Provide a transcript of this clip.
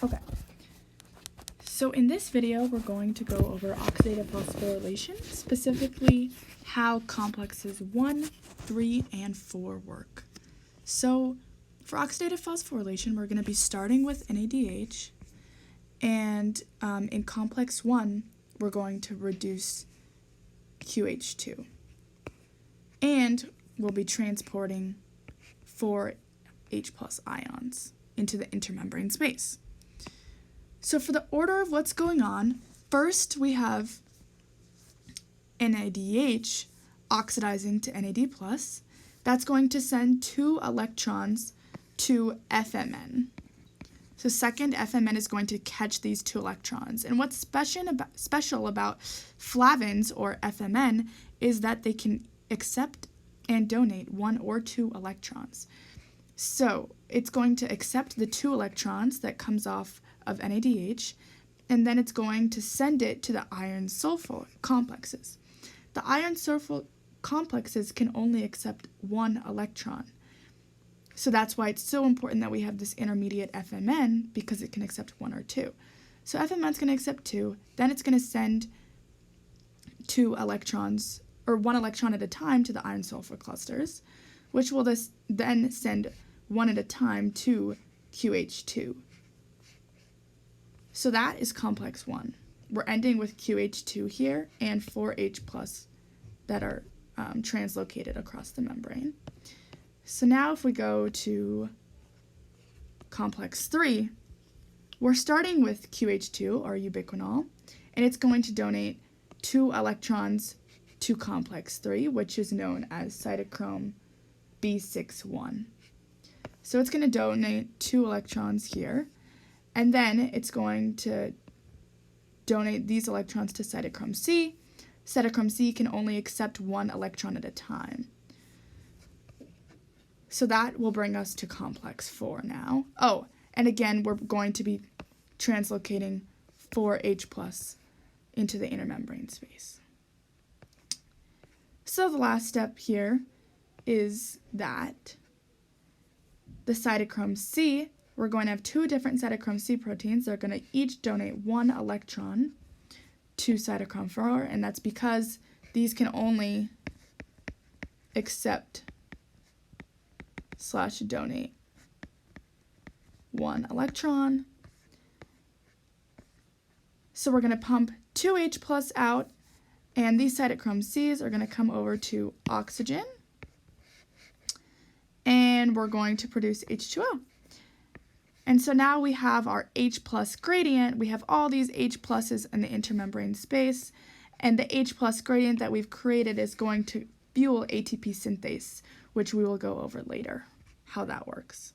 Okay. So in this video, we're going to go over oxidative phosphorylation, specifically how complexes 1, 3, and 4 work. So for oxidative phosphorylation, we're going to be starting with NADH, and in complex 1, we're going to reduce QH2. And we'll be transporting 4 H+ ions into the intermembrane space. So for the order of what's going on, first we have NADH oxidizing to NAD+. That's going to send 2 electrons to FMN. So second FMN is going to catch these 2 electrons. And what's special about flavins, or FMN, is that they can accept and donate 1 or 2 electrons. So it's going to accept the 2 electrons that comes off of NADH, and then it's going to send it to the iron-sulfur complexes. The iron-sulfur complexes can only accept 1 electron. So that's why it's so important that we have this intermediate FMN, because it can accept 1 or 2. So FMN is going to accept 2, then it's going to send 2 electrons, or 1 electron at a time, to the iron-sulfur clusters, which will then send 1 at a time to QH2. So that is complex 1. We're ending with QH2 here and 4H+ that are translocated across the membrane. So now if we go to complex 3, we're starting with QH2, or ubiquinol, and it's going to donate 2 electrons to complex 3, which is known as cytochrome B61. So it's going to donate 2 electrons here, and then it's going to donate these electrons to cytochrome C. Cytochrome C can only accept 1 electron at a time. So that will bring us to complex 4 now. Oh, and again, we're going to be translocating 4H+ into the intermembrane space. So the last step here is that the cytochrome C, we're going to have 2 different cytochrome C proteins. They're going to each donate 1 electron to cytochrome 4, and that's because these can only accept / donate 1 electron. So we're going to pump 2 H+ out, and these cytochrome Cs are going to come over to oxygen, and we're going to produce H2O. And so now we have our H+ gradient. We have all these H+ in the intermembrane space, and the H+ gradient that we've created is going to fuel ATP synthase, which we will go over later, how that works.